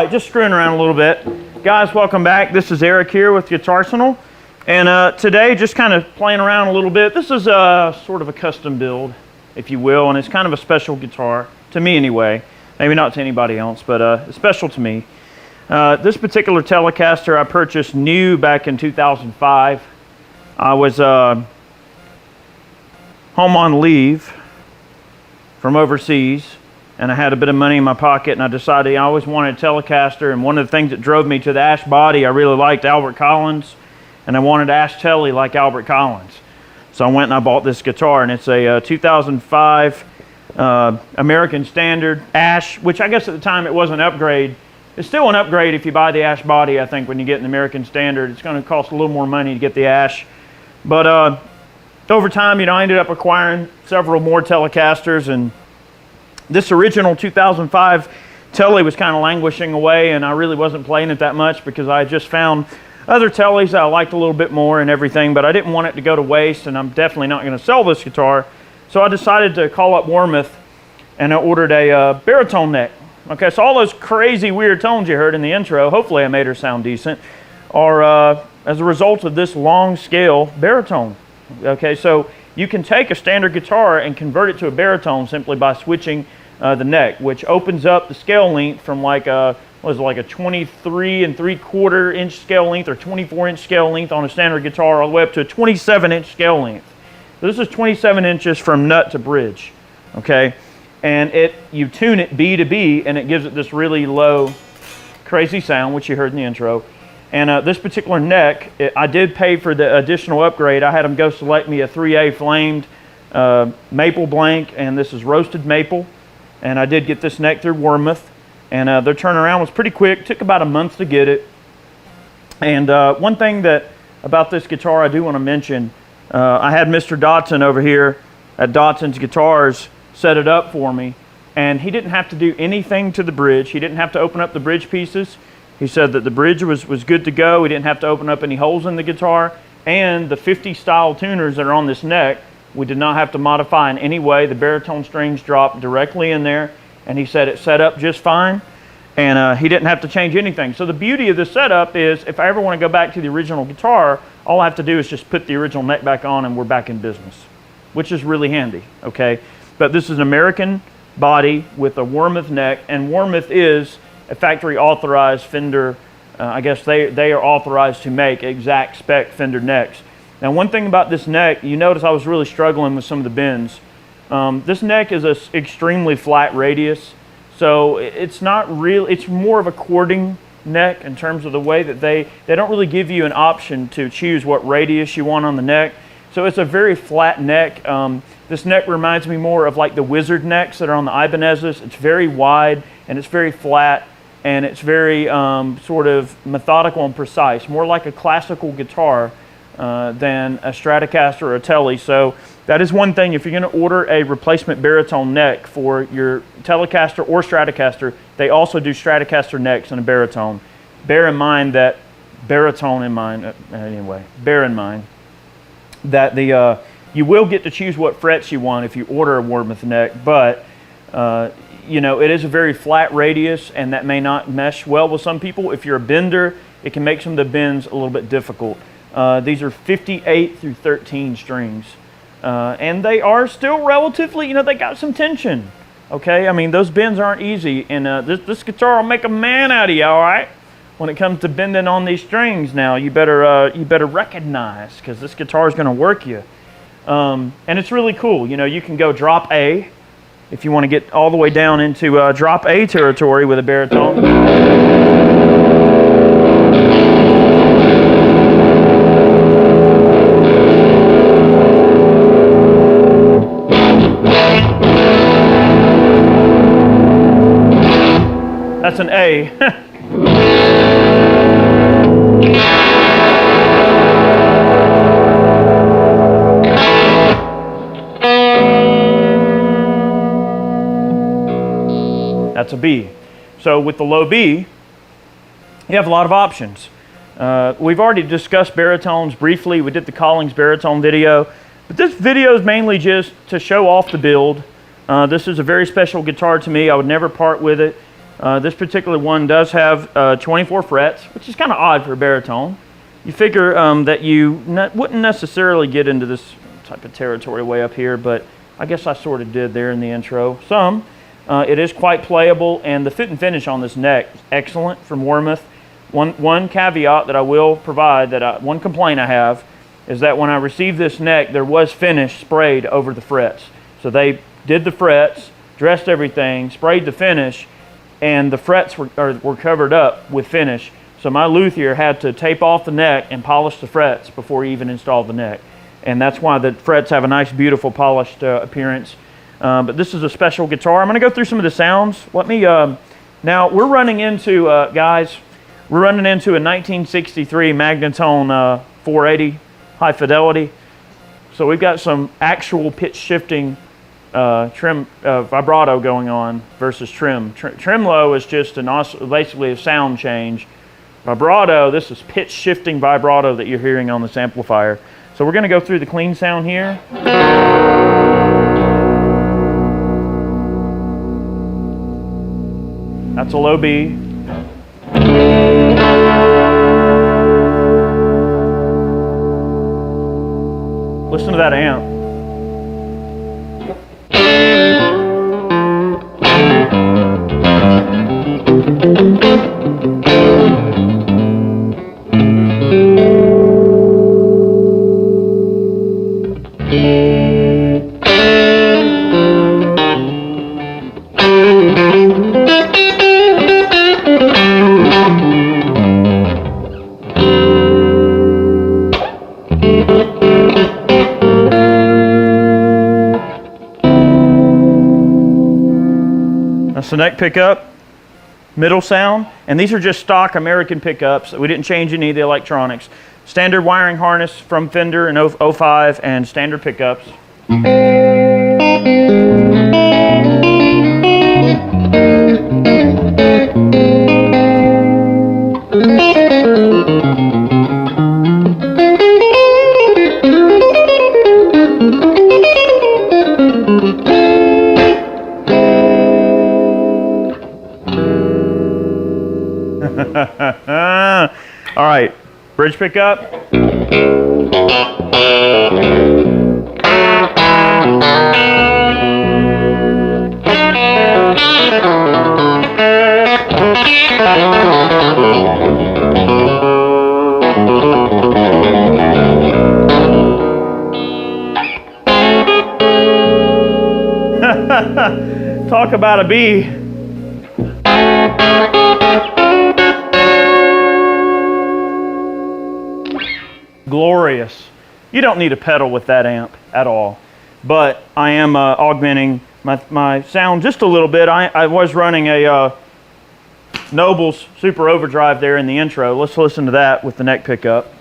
right, just screwing around a little bit. Guys, welcome back. This is Eric here with Guitarsenal. And today, just kind of playing around a little bit. This is sort of a custom build, if you will, and it's kind of a special guitar, to me anyway. Maybe not to anybody else, but it's special to me. This particular Telecaster I purchased new back in 2005. I was home on leave from overseas, and I had a bit of money in my pocket, and I decided I always wanted a Telecaster, and one of the things that drove me to the Ash body, I really liked Albert Collins, and I wanted Ash Tele like Albert Collins. So I went and I bought this guitar, and it's a 2005 American Standard Ash, which I guess at the time it was an upgrade. It's still an upgrade if you buy the Ash body, I think, when you get an American Standard. It's going to cost a little more money to get the Ash. But over time, I ended up acquiring several more Telecasters, and this original 2005 Tele was kind of languishing away, and I really wasn't playing it that much because I just found other Teles that I liked a little bit more and everything, but I didn't want it to go to waste, and I'm definitely not going to sell this guitar. So I decided to call up Warmoth, and I ordered a baritone neck. Okay, so all those crazy weird tones you heard in the intro, hopefully I made her sound decent, are as a result of this long scale baritone. Okay, so you can take a standard guitar and convert it to a baritone simply by switching the neck, which opens up the scale length from like a 23 3/4 inch scale length or 24 inch scale length on a standard guitar all the way up to a 27 inch scale length. So this is 27 inches from nut to bridge, okay? And you tune it B to B, and it gives it this really low, crazy sound, which you heard in the intro. And this particular neck, I did pay for the additional upgrade. I had them go select me a 3A flamed maple blank, and this is roasted maple. And I did get this neck through Warmoth, and their turnaround was pretty quick. Took about a month to get it. And one thing about this guitar I do want to mention, I had Mr. Dotson over here at Dotson's Guitars set it up for me, and he didn't have to do anything to the bridge. He didn't have to open up the bridge pieces. He said that the bridge was good to go. He didn't have to open up any holes in the guitar, and the 50 style tuners that are on this neck, we did not have to modify in any way. The baritone strings dropped directly in there, and he said it set up just fine, and he didn't have to change anything. So the beauty of this setup is if I ever want to go back to the original guitar, all I have to do is just put the original neck back on and we're back in business, which is really handy, okay? But this is an American body with a Warmoth neck, and Warmoth is a factory authorized Fender. I guess they are authorized to make exact spec Fender necks. Now, one thing about this neck, you notice I was really struggling with some of the bends. This neck is an extremely flat radius, so it's not real. It's more of a chording neck in terms of the way that they don't really give you an option to choose what radius you want on the neck. So it's a very flat neck. This neck reminds me more of like the wizard necks that are on the Ibanez's. It's very wide and it's very flat, and it's very sort of methodical and precise, more like a classical guitar than a Stratocaster or a Tele. So that is one thing. If you're going to order a replacement baritone neck for your Telecaster or Stratocaster, they also do Stratocaster necks in a baritone. Bear in mind that that you will get to choose what frets you want if you order a Warmoth neck, but it is a very flat radius, and that may not mesh well with some people. If you're a bender, it can make some of the bends a little bit difficult. These are 58 through 13 strings, and they are still relatively, they got some tension. Okay, I mean, those bends aren't easy, and this guitar will make a man out of you, all right? When it comes to bending on these strings, now you better recognize, because this guitar is going to work you. And it's really cool. You can go drop A if you want to get all the way down into drop A territory with a baritone. That's an A. That's a B. So with the low B, you have a lot of options. We've already discussed baritones briefly. We did the Collings baritone video, but this video is mainly just to show off the build. This is a very special guitar to me. I would never part with it. This particular one does have 24 frets, which is kind of odd for a baritone. You figure that you wouldn't necessarily get into this type of territory way up here, but I guess I sort of did there in the intro. Some. It is quite playable, and the fit and finish on this neck is excellent from Warmoth. One caveat that I will provide, one complaint I have, is that when I received this neck, there was finish sprayed over the frets. So they did the frets, dressed everything, sprayed the finish, and the frets were covered up with finish. So my luthier had to tape off the neck and polish the frets before he even installed the neck. And that's why the frets have a nice, beautiful, polished appearance. But this is a special guitar. I'm going to go through some of the sounds. Now we're running into, guys, we're running into a 1963 Magnetone 480 high fidelity. So we've got some actual pitch shifting trim vibrato going on versus trim. Trim low is just basically a sound change. Vibrato, this is pitch shifting vibrato that you're hearing on this amplifier. So we're going to go through the clean sound here. That's a low B. Listen to that amp. That's the neck pickup, middle sound, and these are just stock American pickups. We didn't change any of the electronics. Standard wiring harness from Fender in 05 and standard pickups. All right, bridge pickup. Talk about a B. Glorious. You don't need a pedal with that amp at all, but I am augmenting my sound just a little bit. I was running a Noble's Super Overdrive there in the intro. Let's listen to that with the neck pickup.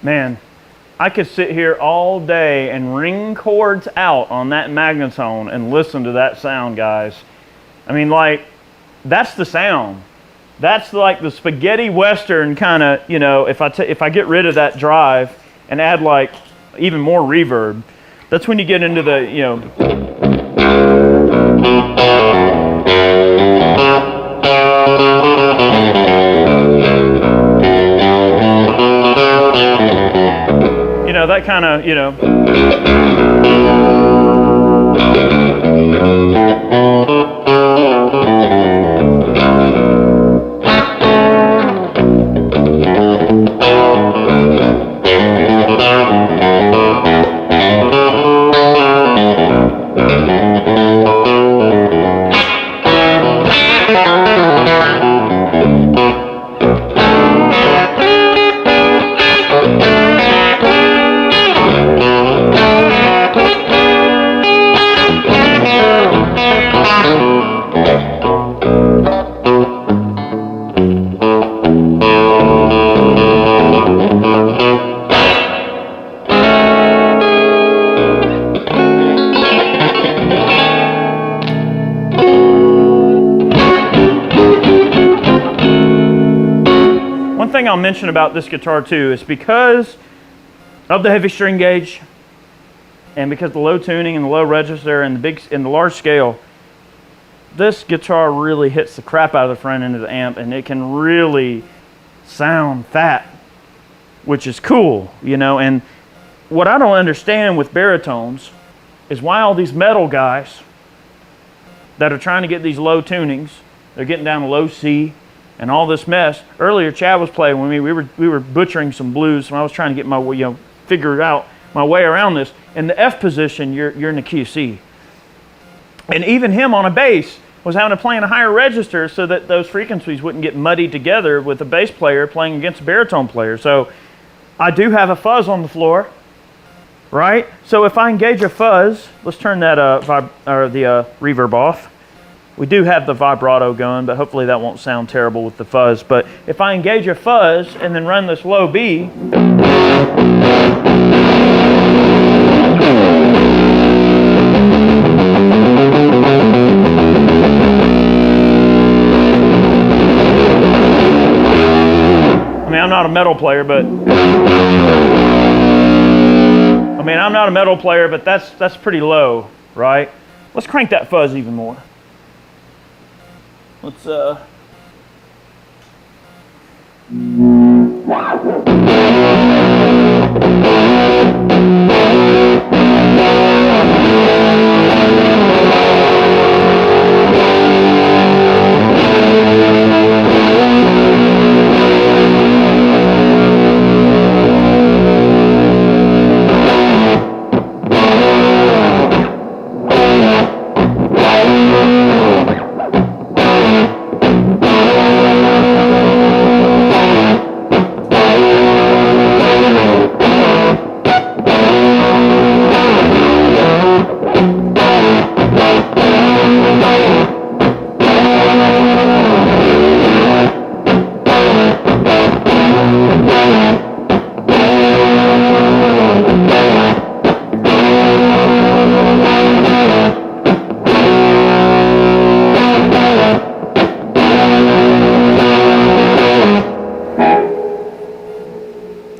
Man, I could sit here all day and ring chords out on that Magnetone and listen to that sound, guys. I mean, like, that's the sound. That's like the spaghetti western kind of, you know, if I get rid of that drive and add like even more reverb, that's when you get into the, you know, that kind of, you know. Thing I'll mention about this guitar too is because of the heavy string gauge and because the low tuning and the low register and the large scale, this guitar really hits the crap out of the front end of the amp, and it can really sound fat, which is cool, you know. And what I don't understand with baritones is why all these metal guys that are trying to get these low tunings, they're getting down to low C and all this mess. Earlier, Chad was playing with me. We were butchering some blues, and I was trying to get my, you know, figure out my way around this. In the F position, you're in the key of C, and even him on a bass was having to play in a higher register so that those frequencies wouldn't get muddied together with a bass player playing against a baritone player. So I do have a fuzz on the floor, right? So if I engage a fuzz, let's turn that reverb off. We do have the vibrato going, but hopefully that won't sound terrible with the fuzz. But if I engage a fuzz and then run this low B, I mean, I'm not a metal player, but that's pretty low, right? Let's crank that fuzz even more. Let's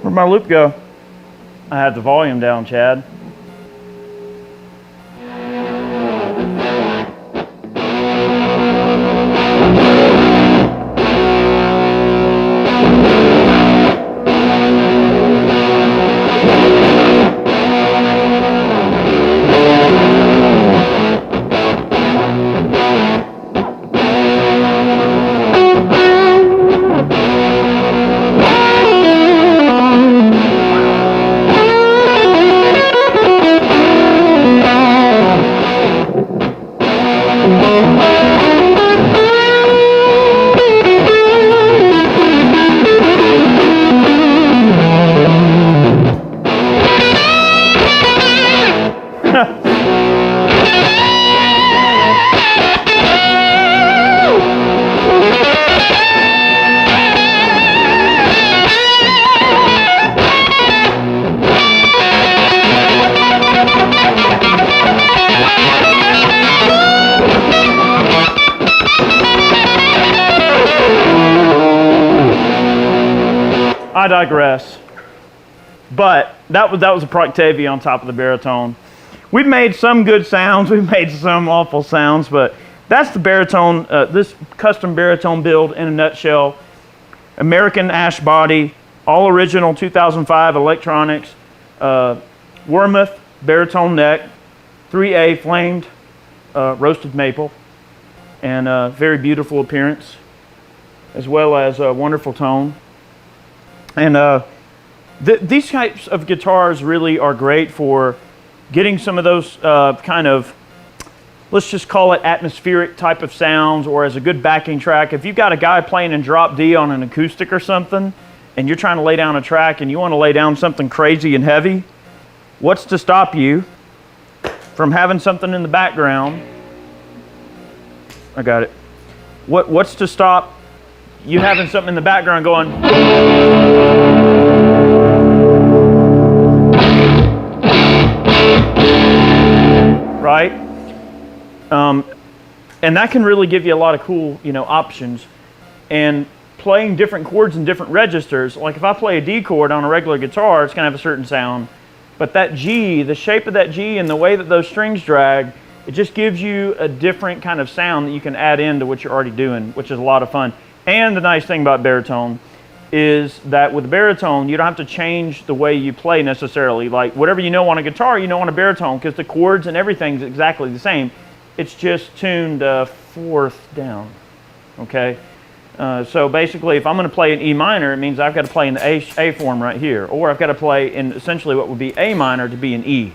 where'd my loop go? I had the volume down, Chad. I digress. But that was a Proctavia on top of the baritone. We've made some good sounds, we've made some awful sounds, but that's the baritone, this custom baritone build in a nutshell. American ash body, all original 2005 electronics. Warmoth baritone neck, 3A flamed roasted maple, and very beautiful appearance, as well as a wonderful tone. And these types of guitars really are great for getting some of those kind of, let's just call it atmospheric type of sounds, or as a good backing track. If you've got a guy playing in drop D on an acoustic or something, and you're trying to lay down a track and you want to lay down something crazy and heavy, what's to stop you from having something in the background? I got it. What's to stop you having something in the background going? Right? And that can really give you a lot of cool, options. And playing different chords in different registers, like if I play a D chord on a regular guitar, it's going to have a certain sound. But that G, the shape of that G and the way that those strings drag, it just gives you a different kind of sound that you can add into what you're already doing, which is a lot of fun. And the nice thing about baritone is that with the baritone, you don't have to change the way you play necessarily. Like whatever you know on a guitar, you know on a baritone, because the chords and everything's exactly the same. It's just tuned fourth down, okay? So basically, if I'm going to play in E minor, it means I've got to play in the A form right here, or I've got to play in essentially what would be A minor to be in E.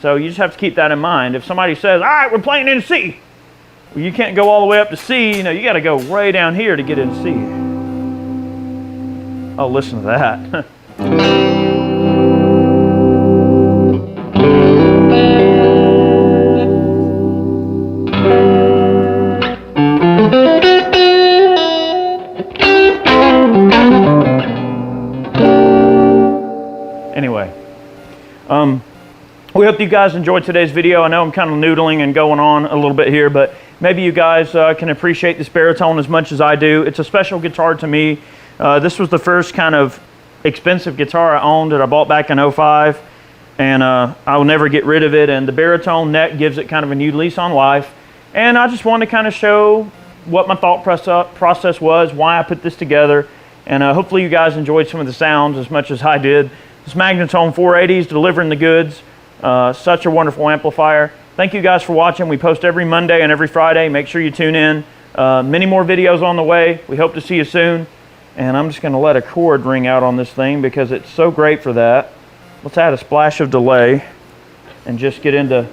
So you just have to keep that in mind. If somebody says, all right, we're playing in C, well, you can't go all the way up to C. You got to go way down here to get in C. Oh, listen to that. Anyway, we hope you guys enjoyed today's video. I know I'm kind of noodling and going on a little bit here, but maybe you guys can appreciate this baritone as much as I do. It's a special guitar to me. This was the first kind of expensive guitar I owned that I bought back in '05, and I will never get rid of it. And the baritone neck gives it kind of a new lease on life. And I just wanted to kind of show what my thought process was, why I put this together, and hopefully you guys enjoyed some of the sounds as much as I did. This Magnetone 480 is delivering the goods. Such a wonderful amplifier. Thank you guys for watching. We post every Monday and every Friday. Make sure you tune in. Many more videos on the way. We hope to see you soon. And I'm just going to let a chord ring out on this thing because it's so great for that. Let's add a splash of delay and just get into